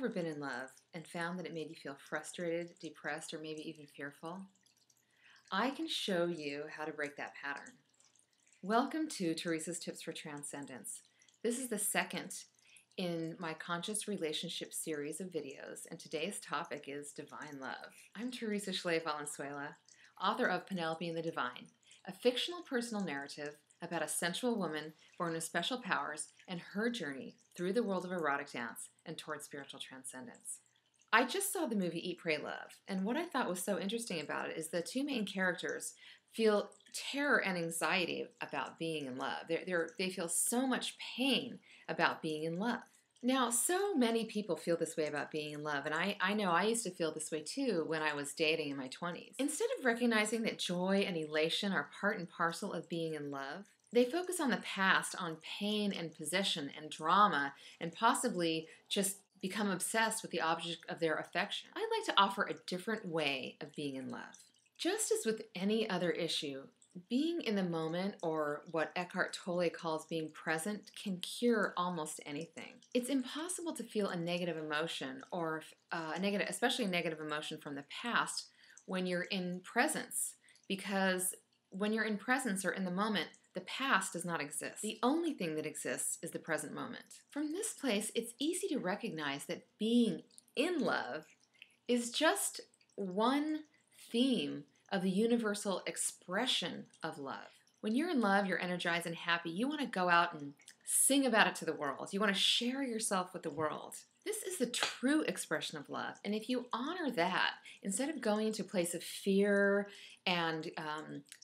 ever been in love and found that it made you feel frustrated, depressed, or maybe even fearful? I can show you how to break that pattern. Welcome to Theresa's Tips for Transcendence. This is the second in my Conscious Relationship series of videos, and today's topic is Divine Love. I'm Theresa Valenzuela, author of Penelope and the Divine, a fictional personal narrative about a sensual woman born with special powers and her journey through the world of erotic dance and towards spiritual transcendence. I just saw the movie Eat, Pray, Love, and what I thought was so interesting about it is the two main characters feel terror and anxiety about being in love. They feel so much pain about being in love. Now, so many people feel this way about being in love, and I know I used to feel this way too when I was dating in my 20s. Instead of recognizing that joy and elation are part and parcel of being in love, they focus on the past, on pain and possession and drama, and possibly just become obsessed with the object of their affection. I'd like to offer a different way of being in love. Just as with any other issue, being in the moment, or what Eckhart Tolle calls being present, can cure almost anything. It's impossible to feel a negative emotion, or especially a negative emotion from the past, when you're in presence, because when you're in presence or in the moment, the past does not exist. The only thing that exists is the present moment. From this place, it's easy to recognize that being in love is just one theme of the universal expression of love. When you're in love, you're energized and happy. You want to go out and sing about it to the world. You want to share yourself with the world. This is the true expression of love. And if you honor that, instead of going into a place of fear and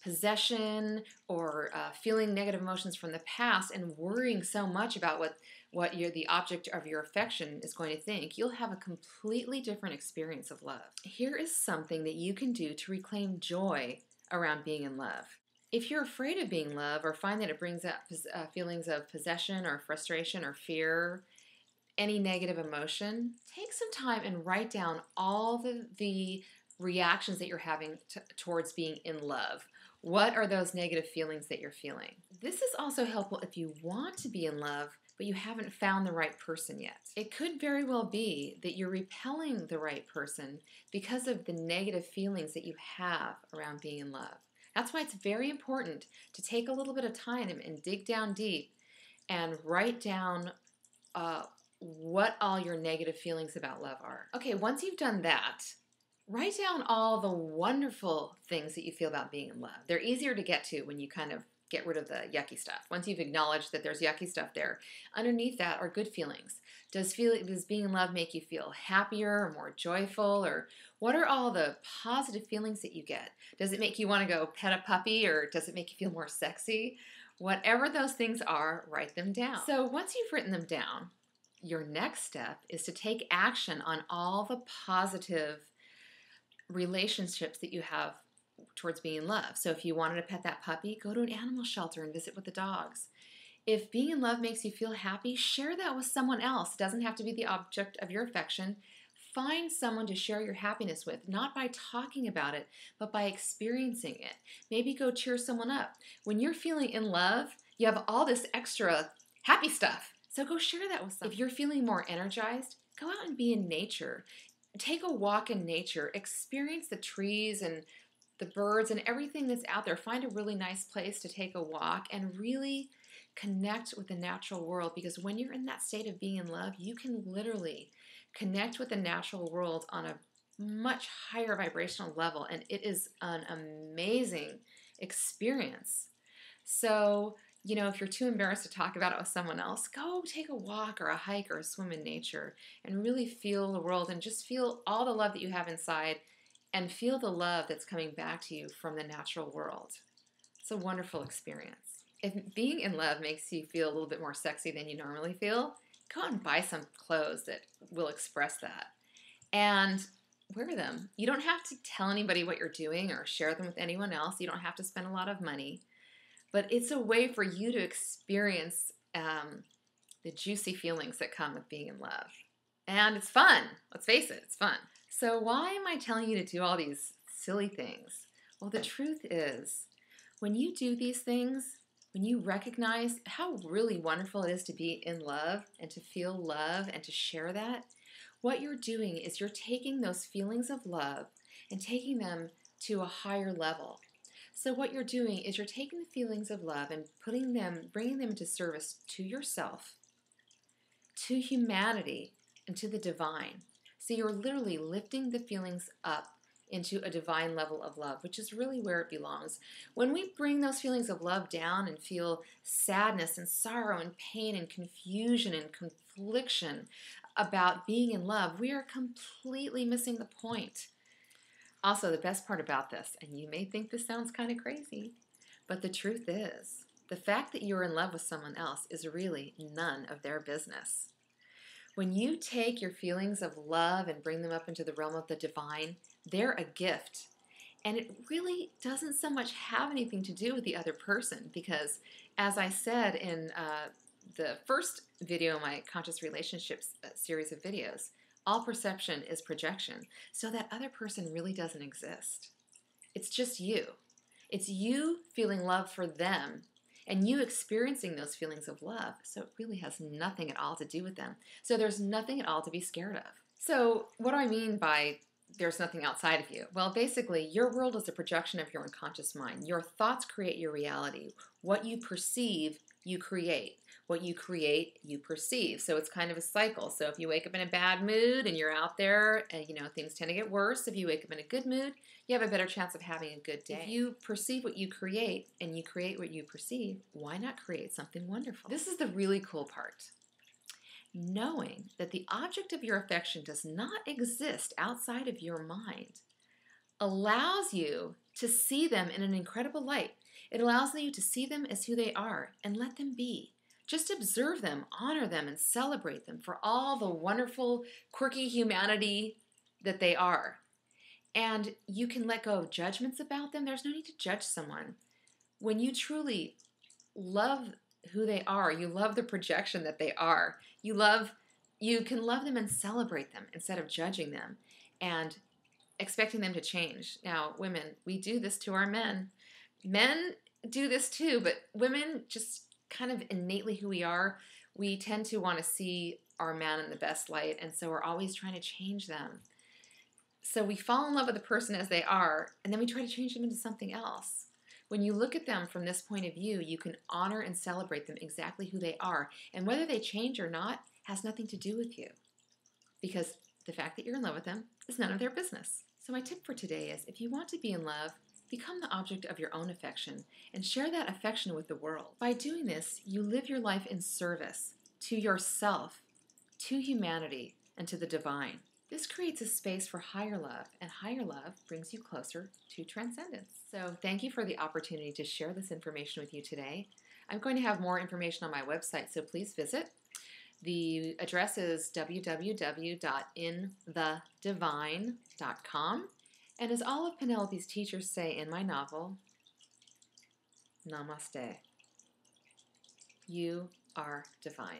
possession, or feeling negative emotions from the past and worrying so much about what the object of your affection is going to think, you'll have a completely different experience of love. Here is something that you can do to reclaim joy around being in love. If you're afraid of being in love, or find that it brings up feelings of possession or frustration or fear, any negative emotion, take some time and write down all the reactions that you're having towards being in love. What are those negative feelings that you're feeling? This is also helpful if you want to be in love, but you haven't found the right person yet. It could very well be that you're repelling the right person because of the negative feelings that you have around being in love. That's why it's very important to take a little bit of time and dig down deep and write down what all your negative feelings about love are. Okay, once you've done that, write down all the wonderful things that you feel about being in love. They're easier to get to when you kind of get rid of the yucky stuff. Once you've acknowledged that there's yucky stuff there, underneath that are good feelings. Does being in love make you feel happier or more joyful? Or what are all the positive feelings that you get? Does it make you want to go pet a puppy, or does it make you feel more sexy? Whatever those things are, write them down. So once you've written them down, your next step is to take action on all the positive relationships that you have towards being in love. So if you wanted to pet that puppy, go to an animal shelter and visit with the dogs. If being in love makes you feel happy, share that with someone else. It doesn't have to be the object of your affection. Find someone to share your happiness with, not by talking about it, but by experiencing it. Maybe go cheer someone up. When you're feeling in love, you have all this extra happy stuff. So go share that with someone. If you're feeling more energized, go out and be in nature. Take a walk in nature. Experience the trees and the birds and everything that's out there. Find a really nice place to take a walk and really connect with the natural world, because when you're in that state of being in love, you can literally connect with the natural world on a much higher vibrational level, and it is an amazing experience. So, if you're too embarrassed to talk about it with someone else, go take a walk or a hike or a swim in nature and really feel the world and just feel all the love that you have inside, and feel the love that's coming back to you from the natural world. It's a wonderful experience. If being in love makes you feel a little bit more sexy than you normally feel, go out and buy some clothes that will express that and wear them. You don't have to tell anybody what you're doing or share them with anyone else. You don't have to spend a lot of money. But it's a way for you to experience the juicy feelings that come with being in love. And it's fun. Let's face it, it's fun. So why am I telling you to do all these silly things? Well, the truth is, when you do these things, when you recognize how really wonderful it is to be in love and to feel love and to share that, what you're doing is you're taking those feelings of love and taking them to a higher level. So what you're doing is you're taking the feelings of love and bringing them into service to yourself, to humanity, and to the divine. So you're literally lifting the feelings up into a divine level of love, which is really where it belongs. When we bring those feelings of love down and feel sadness and sorrow and pain and confusion and confliction about being in love, we are completely missing the point. Also, the best part about this, and you may think this sounds kind of crazy, but the truth is, the fact that you're in love with someone else is really none of their business. When you take your feelings of love and bring them up into the realm of the divine, they're a gift. And it really doesn't so much have anything to do with the other person because, as I said in the first video in my Conscious Relationships series of videos, all perception is projection. So that other person really doesn't exist. It's just you. It's you feeling love for them and you experiencing those feelings of love. So it really has nothing at all to do with them. So there's nothing at all to be scared of. So what do I mean by there's nothing outside of you? Well, basically, your world is a projection of your unconscious mind. Your thoughts create your reality. What you perceive, you create. What you create, you perceive. So it's kind of a cycle. So if you wake up in a bad mood and you're out there and, things tend to get worse. If you wake up in a good mood, you have a better chance of having a good day. If you perceive what you create and you create what you perceive, why not create something wonderful? This is the really cool part. Knowing that the object of your affection does not exist outside of your mind allows you to see them in an incredible light. It allows you to see them as who they are and let them be. Just observe them, honor them, and celebrate them for all the wonderful, quirky humanity that they are. And you can let go of judgments about them. There's no need to judge someone. When you truly love who they are, you love the projection that they are, you can love them and celebrate them instead of judging them and expecting them to change. Now, women, we do this to our men. Men do this too, but women just kind of innately who we are, we tend to want to see our man in the best light, and so we're always trying to change them. So we fall in love with the person as they are, and then we try to change them into something else. When you look at them from this point of view, you can honor and celebrate them exactly who they are, and whether they change or not has nothing to do with you, because the fact that you're in love with them is none of their business. So my tip for today is, if you want to be in love, become the object of your own affection and share that affection with the world. By doing this, you live your life in service to yourself, to humanity, and to the divine. This creates a space for higher love, and higher love brings you closer to transcendence. So thank you for the opportunity to share this information with you today. I'm going to have more information on my website, so please visit. The address is www.inthedivine.com. And as all of Penelope's teachers say in my novel, Namaste. You are divine.